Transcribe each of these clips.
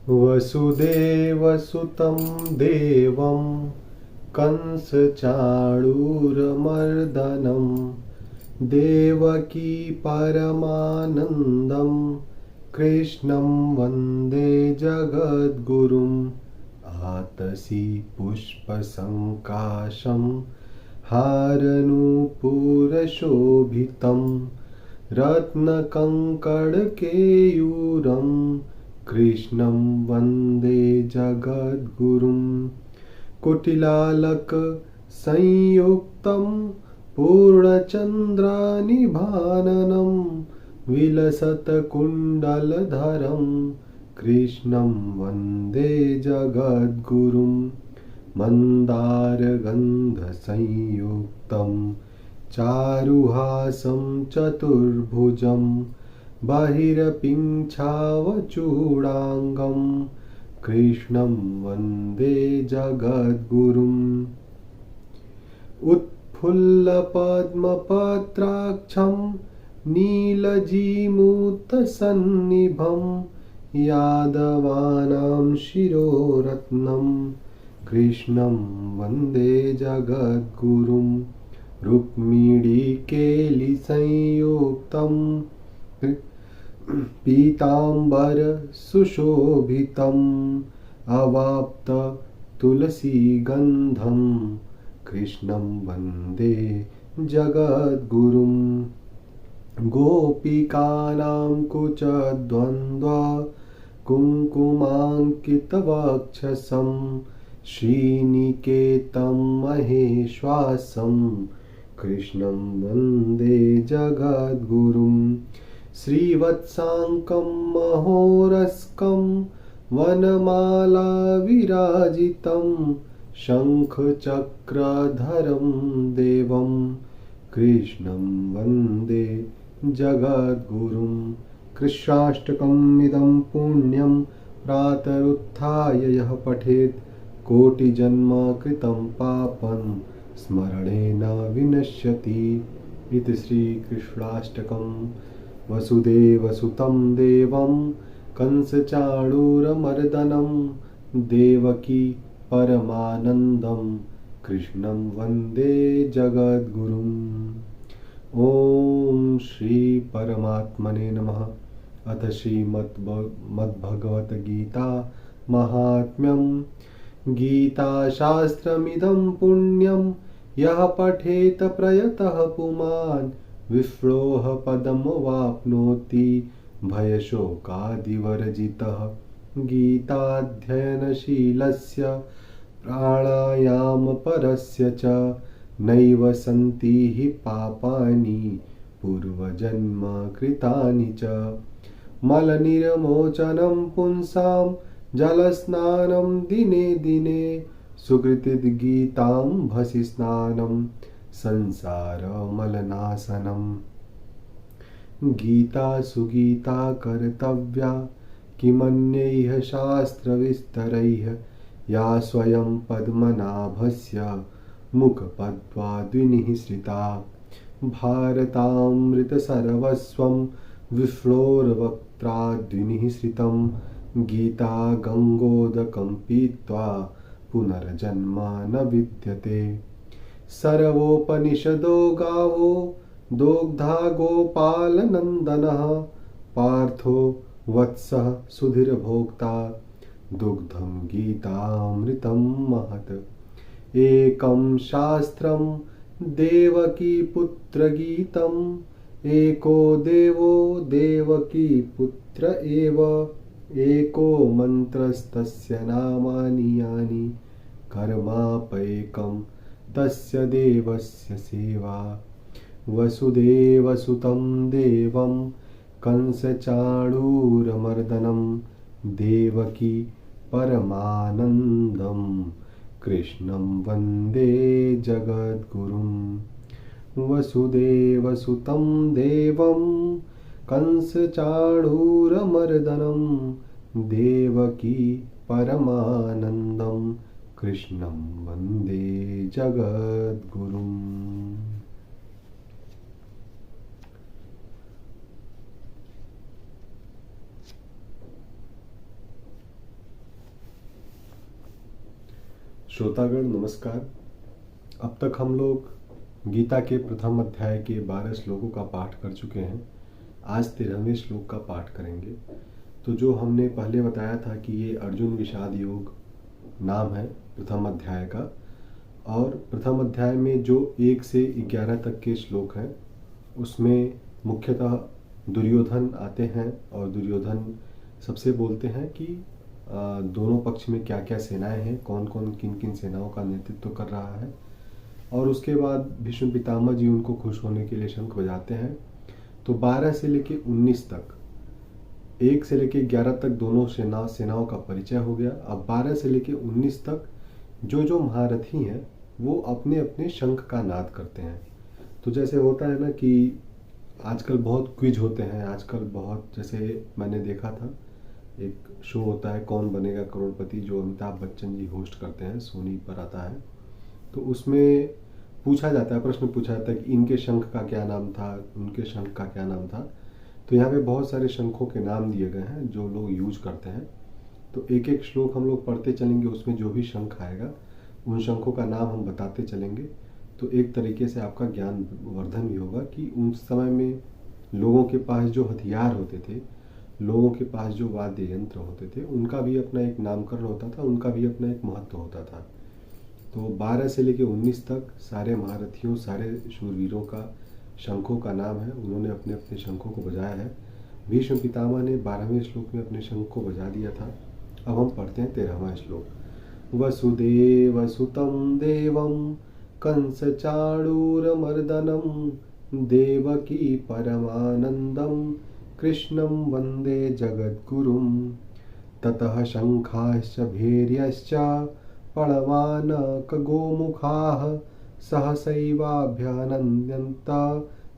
वसुदेवसुतं देवं कंसचाणूरमर्दनं देवकी परमानन्दं कृष्णं वन्दे जगद्गुरुम् आतसी पुष्पसङ्काशं हारनूपुरशोभितं रत्नकङ्कणकेयूरं कृष्णं वन्दे जगद्गुरुं कुटिलालकसंयुक्तं पूर्णचन्द्रनिभाननं विलसत्कुण्डलधरं कृष्णं वन्दे जगद्गुरुं मन्दारगन्धसंयुक्तं चारुहासं चतुर्भुजं बहिरपिञ्छावचूडाङ्गं कृष्णं वन्दे जगद्गुरुम् उत्फुल्लपद्मपत्राक्षं नीलजीमूतसन्निभं यादवानां शिरोरत्नं कृष्णं वन्दे जगद्गुरुं रुक्मिणीकेलिसंयुक्तं पीताम्बरसुशोभितम् अवाप्ततुलसीगन्धं कृष्णं वन्दे जगद्गुरुं गोपिकानां कुचद्वन्द्व कुङ्कुमाङ्कितवक्षसं श्रीनिकेतं महेश्वासं कृष्णं वन्दे जगद्गुरुं श्रीवत्साङ्कं महोरस्कं वनमालाविराजितं शङ्खचक्रधरं देवं कृष्णं वन्दे जगद्गुरुं कृष्णाष्टकमिदं पुण्यं प्रातरुत्थाय यः पठेत् कोटिजन्मकृतं पापं स्मरणेन विनश्यति। इति श्रीकृष्णाष्टकं। वसुदेवसुतं देवं कंसचाणूरमर्दनं देवकी परमानन्दं कृष्णं वन्दे जगद्गुरुम्। ॐ श्री परमात्मने नमः। अथ श्रीमद्भगवद्गीता महात्म्यं। गीताशास्त्रमिदं पुण्यं यः पठेत प्रयतः पुमान् विप्रोह पदमवाप्नोति भयशोकादिवर्जितः। गीताध्ययनशीलस्य प्राणायामपरस्य च नैव सन्ति हि पापानि पूर्वजन्म कृतानि च। मलनिर्मोचनं पुंसां जलस्नानं दिने दिने सुकृतिगीताम्भसि स्नानं संसारमलनाशनम्। गीता सुगीता कर्तव्या किमन्यैः शास्त्रविस्तरैः या स्वयं पद्मनाभस्य मुखपद्माद्विनिःसृता। भारतामृतसर्वस्वं विप्रोर्वक्त्राद्विनिःसृतं। गीता गङ्गोदकं पीत्वा पुनर्जन्म न विद्यते। सर्वोपनिषदो गावो दोग्धा गोपालनन्दनः पार्थो वत्सः सुधीर्भोक्ता दुग्धं गीतामृतं महत्। एकं शास्त्रं देवकीपुत्रगीतम् एको देवो देवकीपुत्र एव। एको मन्त्रस्तस्य नामानि यानि कर्मापैकं तस्य देवस्य सेवा। वसुदेवसुतं देवं कंसचाणूरमर्दनं देवकी परमानन्दं कृष्णं वन्दे जगद्गुरुं। वसुदेवसुतं देवं कंसचाणूरमर्दनं देवकी परमानन्दं कृष्णं वन्दे जगद्गुरुम्। श्रोतागण नमस्कार। अब तक हम लोग गीता के प्रथम अध्याय के 12 श्लोकों का पाठ कर चुके हैं। आज 13वें श्लोक का पाठ करेंगे। तो जो हमने पहले बताया था कि ये अर्जुन विषाद योग नाम है प्रथम अध्याय का, और प्रथम अध्याय में जो 1 से 11 तक के श्लोक हैं उसमें मुख्यतः दुर्योधन आते हैं और दुर्योधन सबसे बोलते हैं कि दोनों पक्ष में क्या क्या सेनाएं हैं, कौन कौन किन किन सेनाओं का नेतृत्व कर रहा है। और उसके बाद भीष्म पितामह जी उनको खुश होने के लिए शंख बजाते हैं। तो 12 से लेके 19 तक, 1 से लेके 11 तक दोनों सेनाओं का परिचय हो गया। अब 12 से लेके 19 तक जो जो महारथी हैं वो अपने अपने शंख का नाद करते हैं। तो जैसे होता है ना कि आजकल बहुत क्विज होते हैं, आजकल बहुत, जैसे मैंने देखा था एक शो होता है कौन बनेगा करोड़पति, जो अमिताभ बच्चन जी होस्ट करते हैं, सोनी पर आता है। तो उसमें पूछा जाता है, प्रश्न पूछा जाता है कि इनके शंख का क्या नाम था, उनके शंख का क्या नाम था। तो यहाँ पे बहुत सारे शंखों के नाम दिए गए हैं जो लोग यूज करते हैं। तो एक एक श्लोक हम लोग पढ़ते चलेंगे, उसमें जो भी शंख आएगा उन शंखों का नाम हम बताते चलेंगे। तो एक तरीके से आपका ज्ञान वर्धन भी होगा कि उस समय में लोगों के पास जो हथियार होते थे, लोगों के पास जो वाद्य यंत्र होते थे, उनका भी अपना एक नामकरण होता था, उनका भी अपना एक महत्व होता था। तो 12 से लेकर 19 तक सारे महारथियों, सारे शूरवीरों का शंखों का नाम है, उन्होंने अपने अपने शंखों को बजाया है। भीष्म पितामह ने 12वें श्लोक में अपने शंख को बजा दिया था। अब हम पढ़ते हैं 13वां श्लोक। वसुदेव सुतं देवं कंस चाणूरमर्दनं देवकी परमानंदं कृष्णं वंदे जगद्गुरुं। ततः शंखाश्च भैर्यश्च पणवानकगोमुखाः सहसैवाभ्यनन्द्यन्त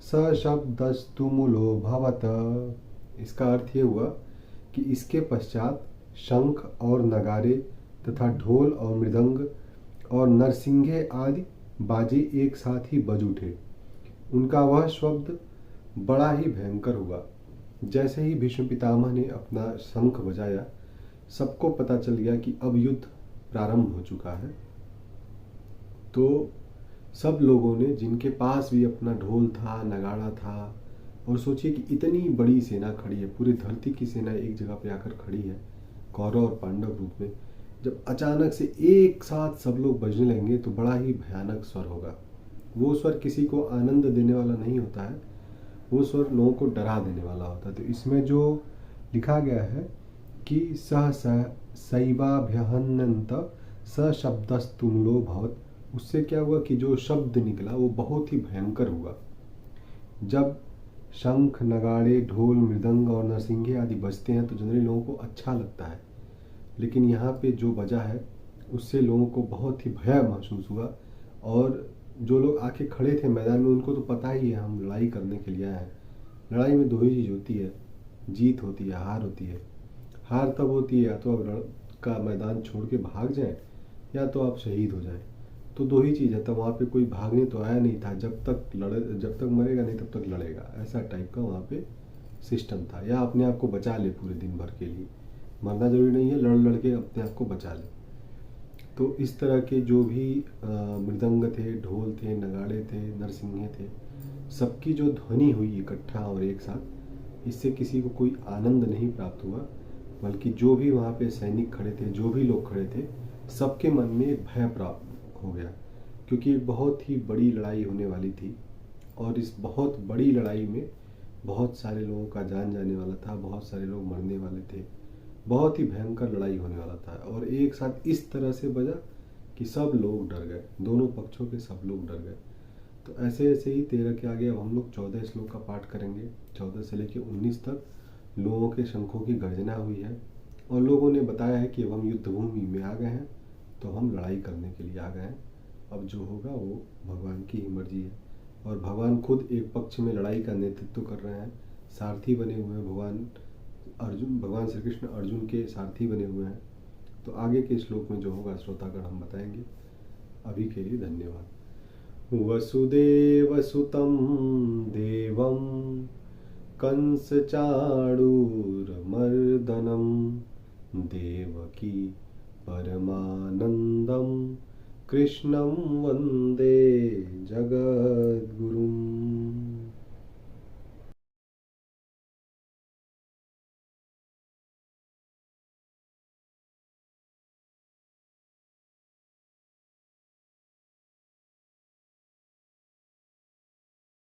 सशब्दस्तु मूलोऽभवत्। इसका अर्थ ये हुआ कि इसके पश्चात शंख और नगारे तथा ढोल और मृदंग और नरसिंगे आदि बाजे एक साथ ही बज उठे। उनका वह शब्द बड़ा ही भयंकर हुआ। जैसे ही भीष्म पितामह ने अपना शंख बजाया, सबको पता चल गया कि अब युद्ध प्रारंभ हो चुका है। तो सब लोगों ने, जिनके पास भी अपना ढोल था, नगाड़ा था, और सोचिए कि इतनी बड़ी सेना खड़ी है, पूरी धरती की सेना एक जगह पे आकर खड़ी है कौरव और पांडव रूप में, जब अचानक से एक साथ सब लोग बजने लगेंगे तो बड़ा ही भयानक स्वर होगा। वो स्वर किसी को आनंद देने वाला नहीं होता है, वो स्वर लोगों को डरा देने वाला होता है। तो इसमें जो लिखा गया है कि सह सैवाभ्यहन्यन्त सशब्दस्तु मूलो भवत्, उससे क्या हुआ कि जो शब्द निकला वो बहुत ही भयंकर हुआ। जब शंख, नगाड़े, ढोल, मृदंग और नरसिंगे आदि बजते हैं तो जनरली लोगों को अच्छा लगता है, लेकिन यहाँ पे जो बजा है उससे लोगों को बहुत ही भय महसूस हुआ। और जो लोग आके खड़े थे मैदान में, उनको तो पता ही है हम लड़ाई करने के लिए आए हैं। लड़ाई में दो ही चीज़ होती है, जीत होती है, हार होती है। हार तब होती है या तो आप का मैदान छोड़ के भाग जाएं, या तो आप शहीद हो जाएं। तो दो ही चीज़ है। तब वहाँ पे कोई भागने तो आया नहीं था, जब तक मरेगा नहीं तब तक लड़ेगा, ऐसा टाइप का वहाँ पे सिस्टम था। या अपने आप को बचा ले पूरे दिन भर के लिए, मरना जरूरी नहीं है, लड़ लड़ के अपने आप को बचा ले। तो इस तरह के जो भी मृदंग थे, ढोल थे, नगाड़े थे, नरसिंहे थे, सबकी जो ध्वनि हुई इकट्ठा और एक साथ, इससे किसी को कोई आनंद नहीं प्राप्त हुआ, बल्कि जो भी वहाँ पे सैनिक खड़े थे, जो भी लोग खड़े थे, सबके मन में एक भय प्राप्त हो गया, क्योंकि एक बहुत ही बड़ी लड़ाई होने वाली थी। और इस बहुत बड़ी लड़ाई में बहुत सारे लोगों का जान जाने वाला था, बहुत सारे लोग मरने वाले थे, बहुत ही भयंकर लड़ाई होने वाला था। और एक साथ इस तरह से बजा कि सब लोग डर गए, दोनों पक्षों के सब लोग डर गए। तो ऐसे ऐसे ही 13 के आगे अब हम लोग 14 श्लोक का पाठ करेंगे। 14 से लेकर 19 तक लोगों के शंखों की गर्जना हुई है और लोगों ने बताया है कि अब हम युद्ध भूमि में आ गए हैं, तो हम लड़ाई करने के लिए आ गए हैं। अब जो होगा वो भगवान की ही मर्जी है। और भगवान खुद एक पक्ष में लड़ाई का नेतृत्व कर रहे हैं, सारथी बने हुए हैं भगवान श्री कृष्ण अर्जुन के सारथी बने हुए हैं। तो आगे के श्लोक में जो होगा श्रोतागण हम बताएंगे। अभी के लिए धन्यवाद। वसुदेव सुतं देवं कंस चाणूरमर्दनं देवकी परमानंदं कृष्णं वन्दे जगद्गुरुम्।